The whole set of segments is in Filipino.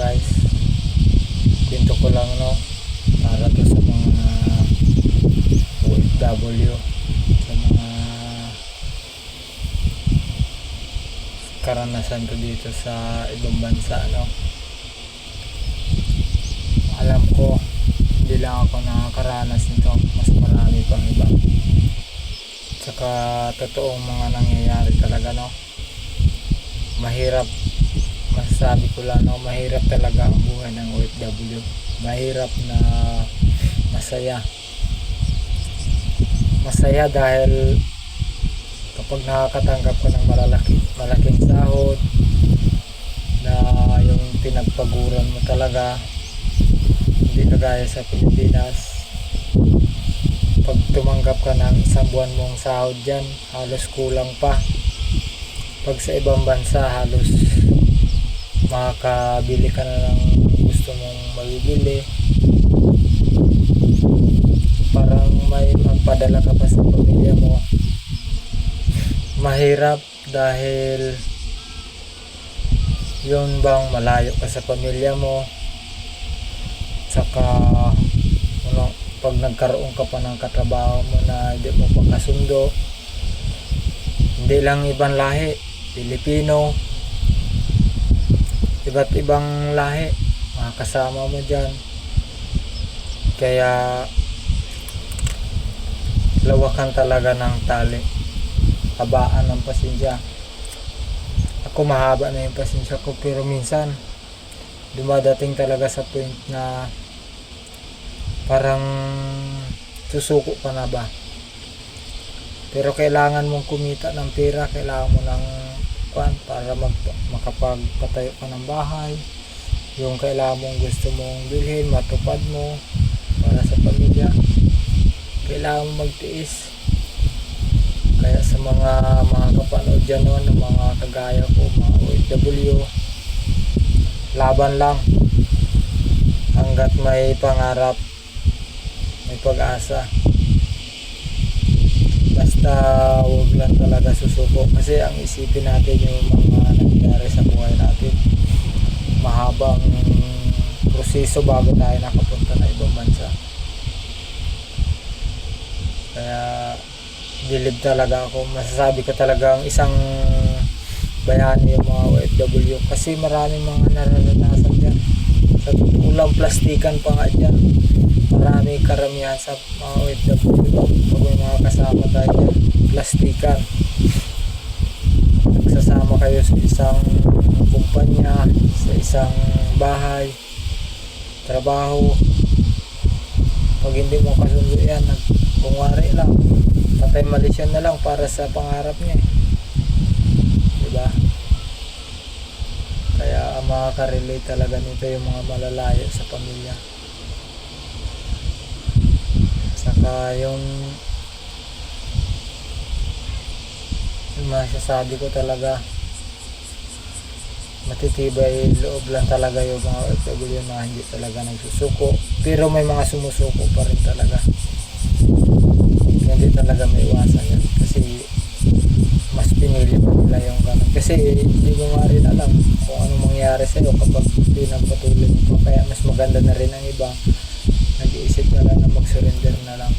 guys, kwento ko lang no, para to sa mga OFW, sa mga karanasan ko dito sa ibang bansa no. Alam ko hindi lang ako nakakaranas nito, mas marami pang iba. Saka totoong mga nangyayari talaga no. Mahirap, masasabi ko lang no, mahirap talaga ang buhay ng OFW. Mahirap na masaya. Masaya dahil kapag nakakatanggap ka ng malaking sahod na yung pinagpaguran mo talaga, hindi kagaya sa Pilipinas. Pag tumanggap ka ng isang buwan mong sahod dyan, halos kulang pa. Pag sa ibang bansa, halos makakabili ka na ng gusto mong mabibili. Parang may magpadala ka pa sa pamilya mo. Mahirap dahil yun bang malayo ka sa pamilya mo. Saka pag nagkaroon ka pa ng katrabaho mo na hindi mo pa kasundo, hindi lang ibang lahi, Pilipino, iba't ibang lahi, mga kasama mo dyan. Kaya lawakan talaga ng tali, habaan ng pasensya. Ako mahaba na yung pasensya ko, pero minsan dumadating talaga sa point na parang susuko ka na ba. Pero kailangan mong kumita ng pera, kailangan mo ng para makapagpatayo ka ng bahay, yung kailangan mong gusto mong bilhin, matupad mo para sa pamilya. Kailangan mong magtiis. Kaya sa mga kapanood dyan noon, ng mga kagaya ko, mga OFW, laban lang hanggat may pangarap, may pag-asa. Basta huwag lang talaga susuko, kasi ang isipin natin yung mga nangyayari sa buhay natin. Mahabang proseso bago tayo nakapunta na ibang bansa. Kaya bilib talaga ako, masasabi ko talagang isang bayani yung mga OFW, kasi maraming mga nararanasan dyan. Sa ulang plastikan pa nga dyan, marami karamihan sa mga OFW. Pag may mga kasama tayo dyan, plastikan. Nagsasama kayo sa isang kumpanya, sa isang bahay, trabaho. Pag hindi mo kasundo yan, kungwari lang, patay malisyan na lang para sa pangarap niya, diba? Kaya makaka-relate talaga nito yung mga malalayo sa pamilya. Saka yung masasabi ko talaga, matitibay loob lang talaga yung mga OFW na hindi talaga nagsusuko. Pero may mga sumusuko pa rin talaga. Hindi talaga may iwasan yan, kasi mas pinili pa nila yung ganun. Kasi hindi mo nga rin alam kung anong mangyari sa'yo kapag pinagpatuloy mo pa. Kaya mas maganda na rin ang iba, nag-iisip na lang na mag-surrender na lang.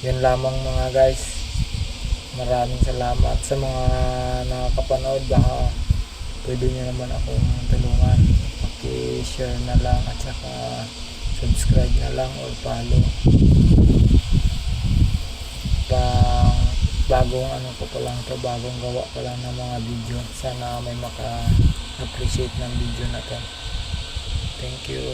Yun lamang mga guys. Maraming salamat sa mga nakakapanood. Baka pwede nyo naman akong tulungan, paki-share na lang at saka subscribe na lang or follow. Bagong ano ko pa lang to, bagong gawa pa lang ng mga video. Sana may maka-appreciate ng video na to. Thank you.